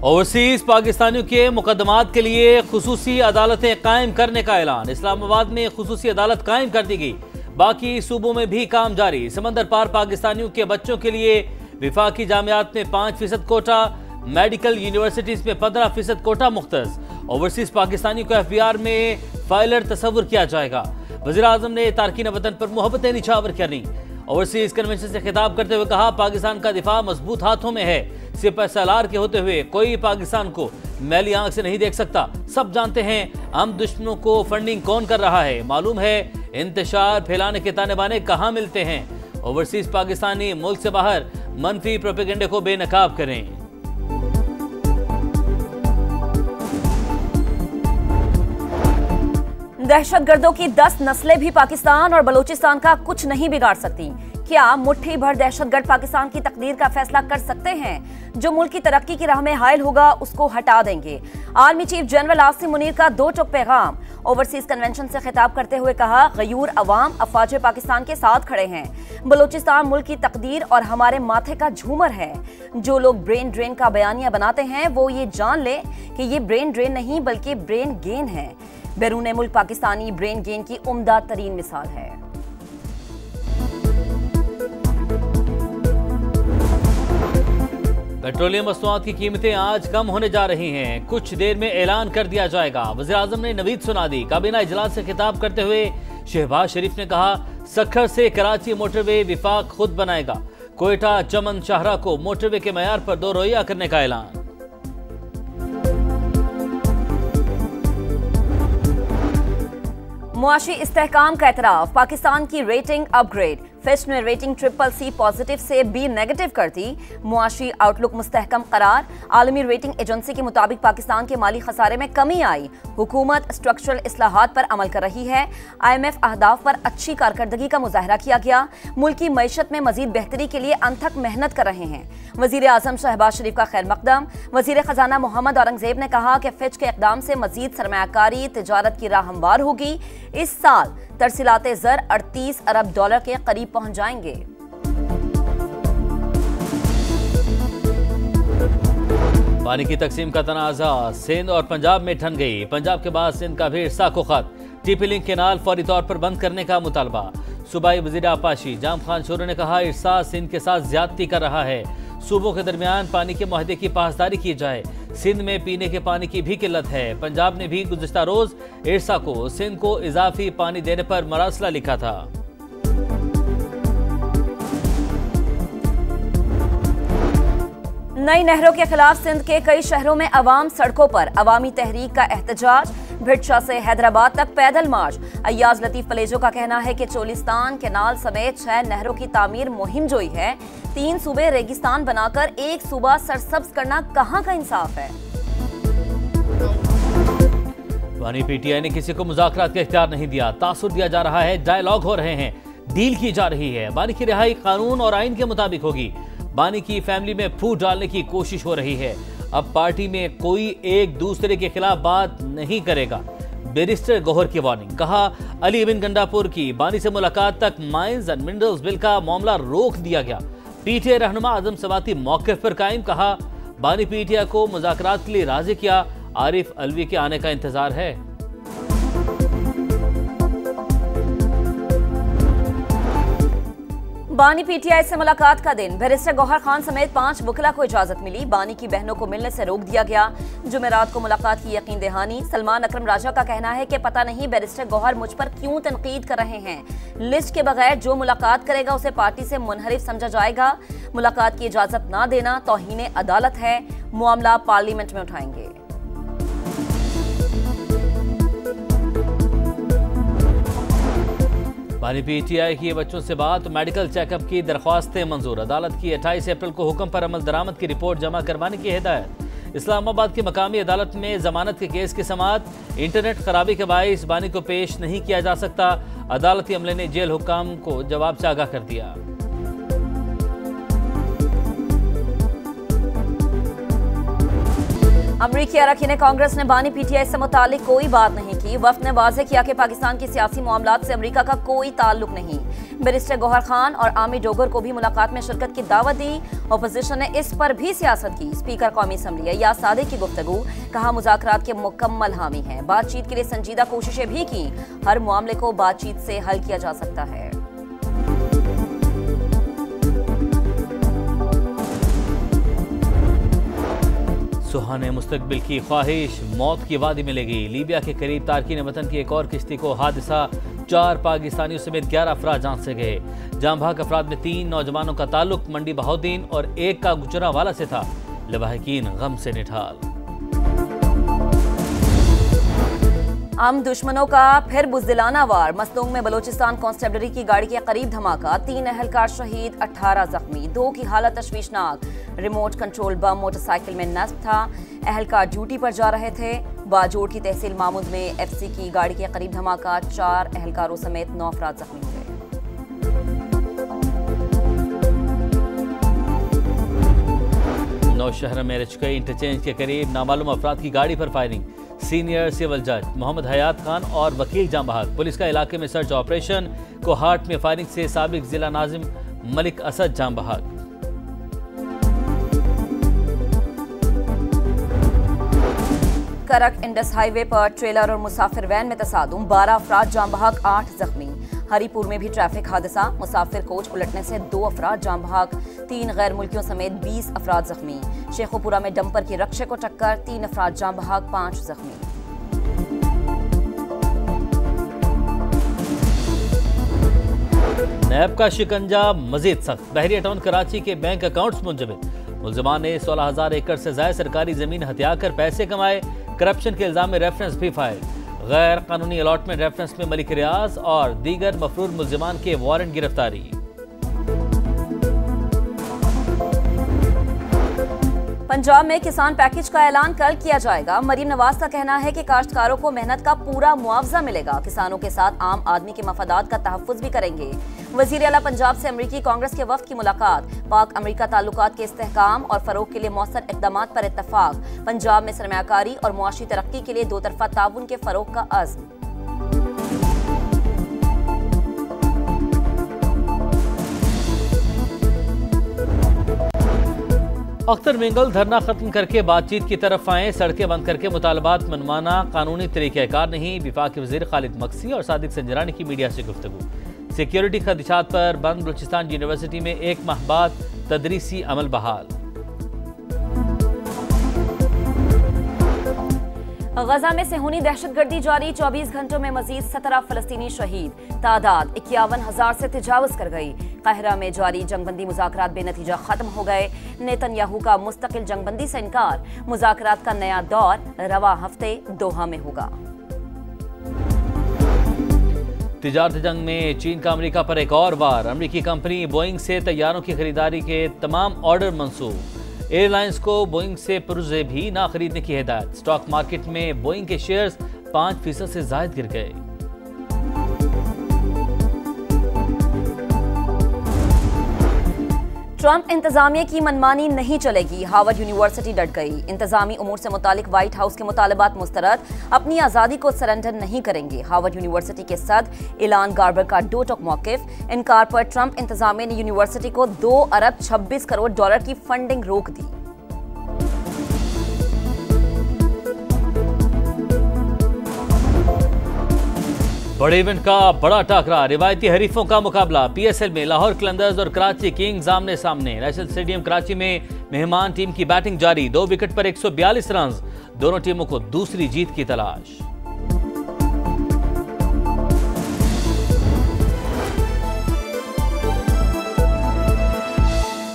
Overseas पाकिस्तानियों के मुकदमात के लिए खुसूसी अदालतें कायम करने का ऐलान। इस्लामाबाद में खुसूसी अदालत कायम कर दी गई। बाकी सूबों में भी काम जारी। समंदर पार पाकिस्तानियों के बच्चों के लिए विफाकी जामियात में 5% कोटा, मेडिकल यूनिवर्सिटीज में 15% कोटा मुख्तस। ओवरसीज पाकिस्तानियों को FBR में फाइलर तस्वुर किया जाएगा। वज़ीर आज़म ने तारकीन वतन पर मोहब्बतें निछावर करनी। ओवरसीज कन्वेंशन से खिताब करते हुए कहा, पाकिस्तान का दिफा मजबूत हाथों में है। सिपह सालार के होते हुए कोई पाकिस्तान को मैली आंख से नहीं देख सकता। सब जानते हैं हम दुश्मनों को फंडिंग कौन कर रहा है। मालूम है इंतशार फैलाने के ताने बाने कहाँ मिलते हैं। ओवरसीज पाकिस्तानी मुल्क से बाहर मनफी प्रोपेगेंडे को बेनकाब करें। दहशतगर्दों की 10 नस्लें भी पाकिस्तान और बलूचिस्तान का कुछ नहीं बिगाड़ सकती। क्या मुट्ठी भर दहशतगर्द पाकिस्तान की तकदीर का फैसला कर सकते हैं? जो मुल्क की तरक्की की राह में हायल होगा उसको हटा देंगे। Army chief general Asim Munir का दो टुक पैगाम। ओवरसीज कन्वेंशन से खिताब करते हुए कहा, गयूर अवाम अफवाज पाकिस्तान के साथ खड़े हैं। बलूचिस्तान मुल्क की तकदीर और हमारे माथे का झूमर है। जो लोग ब्रेन ड्रेन का बयानिया बनाते हैं वो ये जान ले कि ये ब्रेन ड्रेन नहीं बल्कि ब्रेन गेन है। बैरून मुल्क पाकिस्तानी ब्रेन गेन की उम्दा तरीन मिसाल है। पेट्रोलियम मसनूआत की कीमतें आज कम होने जा रही हैं। कुछ देर में ऐलान कर दिया जाएगा। वज़ीर आज़म ने नवीद सुना दी। काबीना इजलास से खिताब करते हुए शहबाज शरीफ ने कहा, सखर से कराची मोटरवे विफाक खुद बनाएगा। कोयटा चमन शाहरा को मोटरवे के मयार पर 2 रोइया करने का ऐलान। मुआशी इस्तेहकाम का एतराफ। पाकिस्तान की रेटिंग अपग्रेड। फिच ने रेटिंग CCC पॉजिटिव से B नेगेटिव कर दी। मुआशी आउटलुक मुस्तहकम करार। आलमी रेटिंग एजेंसी के मुताबिक पाकिस्तान के माली खसारे में कमी आई। हुकूमत स्ट्रक्चरल इस्लाहात पर अमल कर रही है। IMF अहदाफ पर अच्छी कारकर्दगी का मुजाहरा किया गया। मुल्क की मईशत में मजीद बेहतरी के लिए अनथक मेहनत कर रहे हैं। वजीर आजम शहबाज शरीफ का खैर मकदम। वजीर खजाना मोहम्मद औरंगजेब ने कहा कि फिच के इकदाम से मजीद सरमायाकारी तिजारत की राह हमवार होगी। इस साल तरसीलाते ज़र 38 अरब डॉलर के करीब पहुंच जाएंगे। पानी की तकसीम का तनाज़ा सिंध और पंजाब में ठन गई। पंजाब के बाद सिंध का भी साको खत। टीपी लिंक केनाल फौरी तौर पर बंद करने का मुतालबा। सूबाई वज़ीर आपाशी जाम खान शोरो ने कहा, इरसा सिंध के साथ ज्यादती कर रहा है। सूबों के दरमियान पानी के मुआहदे की पासदारी की जाए। सिंध में पीने के पानी की भी किल्लत है। पंजाब ने भी गुज़िश्ता रोज इरसा को सिंध को इजाफी पानी देने पर मरासला लिखा था। नई नहरों के खिलाफ सिंध के कई शहरों में अवाम सड़कों पर। अवामी तहरीक का एहतजाज। भिटशा से हैदराबाद तक पैदल मार्च। अय्याज लतीफ पलेजो का कहना है कि चोलिस्तान केनाल समेत 6 नहरों की तामीर मुहिम जोई है। 3 सूबे रेगिस्तान बनाकर एक सूबा सरसब्ज करना कहां का इंसाफ है। पानी PTI ने किसी को मुज़ाकरात का इख्तियार नहीं दिया। तासुर दिया जा रहा है, डायलॉग हो रहे हैं, डील की जा रही है। बानी की रिहाई कानून और आइन के मुताबिक होगी। बानी की फैमिली में फूट डालने की कोशिश हो रही है। अब पार्टी में कोई एक दूसरे के खिलाफ बात नहीं करेगा। बैरिस्टर गौहर की वार्निंग। कहा, अली बिन गंडापुर की बानी से मुलाकात तक माइंस एंड मिनरल्स बिल का मामला रोक दिया गया। PTI रहनुमा आजम सवाती मौके पर कायम। कहा, बानी PTI को मुज़ाकरात के लिए राजी किया। आरिफ अलवी के आने का इंतजार है। बानी PTI से मुलाकात का दिन। बैरिस्टर गौहर खान समेत 5 वकला को इजाजत मिली। बानी की बहनों को मिलने से रोक दिया गया। जुमेरात को मुलाकात की यकीन दहानी। सलमान अकरम राजा का कहना है कि पता नहीं बैरिस्टर गौहर मुझ पर क्यों तनकीद कर रहे हैं। लिस्ट के बगैर जो मुलाकात करेगा उसे पार्टी से मुनहरिफ समझा जाएगा। मुलाकात की इजाजत ना देना तौहीन अदालत है। मामला पार्लियामेंट में उठाएंगे। बानी PTI की बच्चों से बात। मेडिकल चेकअप की दरख्वास्तें मंजूर। अदालत की 28 अप्रैल को हुक्म पर अमल दरामद की रिपोर्ट जमा करवाने की हिदायत। इस्लामाबाद की मकामी अदालत में जमानत के केस की समाअत। इंटरनेट खराबी के बाइस बानी को पेश नहीं किया जा सकता। अदालती अमले ने जेल हुक्म को जवाब से आगाह कर दिया। अमरीकी अरकान कांग्रेस ने बानी PTI से मुतालिक कोई बात नहीं की। वफ्द ने वाज़ेह किया कि पाकिस्तान के सियासी मामलात से अमरीका का कोई ताल्लुक नहीं। बैरिस्टर गौहर खान और आमी डोगर को भी मुलाकात में शिरकत की दावत दी। अपोजिशन ने इस पर भी सियासत की। स्पीकर कौमी असम्बली अय्याज सादिक की गुफ्तगू, कहा मुज़ाकरात के मुकम्मल हामी हैं, बातचीत के लिए संजीदा कोशिशें भी की, हर मामले को बातचीत से हल किया जा सकता है। सुहाने मुस्तकबिल की ख्वाहिश मौत की वादी में लगी। लीबिया के करीब तारकीन वतन की एक और किश्ती को हादसा, 4 पाकिस्तानियों समेत 11 अफराद जान से गए। जाम बहक अफराद में 3 नौजवानों का ताल्लुक मंडी बहाउद्दीन और एक का गुजरांवाला से था। लवाहिकीन गम से निठाल। आम दुश्मनों का फिर बुज़दिलाना वार। मसदूंग में बलोचिस्तान कांस्टेबलरी की गाड़ी के करीब धमाका, 3 अहलकार शहीद, 18 जख्मी, 2 की हालत तशवीशनाक। रिमोट कंट्रोल बम मोटरसाइकिल में नस्ब था। अहलकार ड्यूटी पर जा रहे थे। बाजोड़ की तहसील मामूद में FC की गाड़ी के करीब धमाका, 4 अहलकारों समेत 9 अफराद जख्मी हुए। नौशहर में रिचकई इंटरचेंज के करीब नामालूम अफराद की गाड़ी पर फायरिंग। सीनियर सिविल जज मोहम्मद हयात खान और वकील जाम बहक। पुलिस का इलाके में सर्च ऑपरेशन। कोहाट में फायरिंग से साबिक जिला नाजिम मलिक असद जाम बहक। करक इंडस हाईवे पर ट्रेलर और मुसाफिर वैन में तसादुम, 12 अफराद जाम बहक, 8 जख्मी। हरीपुर में भी ट्रैफिक हादसा, मुसाफिर कोच उलटने से 2 अफराद जाम बहक, 3 गैर मुल्कियों समेत 20 अफराद जख्मी। शेखोपुरा में डंपर की रक्षे को टक्कर, 3 अफराद जाम बहक, 5 जख्मी। नैब का शिकंजा मजीद सख्त। बहरिया टाउन कराची के बैंक अकाउंट्स मुंजमद। मुलजमान ने 16,000 एकड़ से ज्यादा सरकारी जमीन हथिया कर पैसे कमाए। करप्शन के इल्जाम में रेफरेंस भी फाइल। गैर कानूनी अलॉटमेंट रेफरेंस में मलिक रियाज और दीगर मफरूर मुलजमान के वारंट गिरफ्तारी। पंजाब में किसान पैकेज का ऐलान कल किया जाएगा। मरीम नवाज का कहना है कि काश्तकारों को मेहनत का पूरा मुआवजा मिलेगा। किसानों के साथ आम आदमी के मफादात का तहफ़्फ़ुज़ भी करेंगे। वज़ीर आला पंजाब से अमरीकी कांग्रेस के वफ़द की मुलाकात। पाक अमरीका ताल्लुकात के इस्तेहकाम और फ़रोग़ के लिए मौसर इक़दामात पर इत्तफ़ाक़। पंजाब में सरमायाकारी और मुआशी तरक्की के लिए 2 तरफ़ा ताउन के फ़रोग़ का अज़्म। अख्तर मिंगल धरना खत्म करके बातचीत की तरफ आए। सड़कें बंद करके मुतालबात मनवाना कानूनी तरीक़ाकार नहीं। वफाकी वज़ीर खालिद मक्सी और सादिक संजरानी की मीडिया से गुफ्तगू। सिक्योरिटी खदशात पर बंद बलूचिस्तान यूनिवर्सिटी में 1 माह बाद तदरीसी अमल बहाल। गजा में सेहूनी दहशतगर्दी जारी, 24 घंटों में मजीद 17 फलस्तीनी शहीद, तादाद 51,000 से तजावुज कर गई। काहिरा में जारी जंगबंदी मुज़ाकरात बेनतीजा खत्म हो गए। नेतन्याहू का मुस्तकिल जंगबंदी से इनकार। मुज़ाकरात का नया दौर रवा हफ्ते दोहा में होगा। तिजारती जंग में चीन का अमेरिका पर एक और वार। अमेरिकी कंपनी बोइंग से तैयारों की खरीदारी के तमाम ऑर्डर मंसूब। एयरलाइंस को बोइंग से पुर्जे भी ना खरीदने की हिदायत। स्टॉक मार्केट में बोइंग के शेयर्स 5% से ज्यादा गिर गए। ट्रंप इंतजामिया की मनमानी नहीं चलेगी, हार्वर्ड यूनिवर्सिटी डट गई। इंतजामी उमूर से मुतालिक व्हाइट हाउस के मुतालबात मुस्तरद, अपनी आज़ादी को सरेंडर नहीं करेंगे। हार्वर्ड यूनिवर्सिटी के सदर इलान गार्बर का दो टोक मौक़िफ़। इनकार पर ट्रंप इंतजामिया ने यूनिवर्सिटी को $2 अरब 26 करोड़ की फंडिंग रोक दी। बड़े इवेंट का बड़ा टाकरा, रिवायती हरीफों का मुकाबला। PSL में लाहौर कलंदर्स और कराची किंग्स आमने सामने। नेशनल स्टेडियम कराची में मेहमान टीम की बैटिंग जारी। 2 विकेट पर 142 रन। दोनों टीमों को दूसरी जीत की तलाश।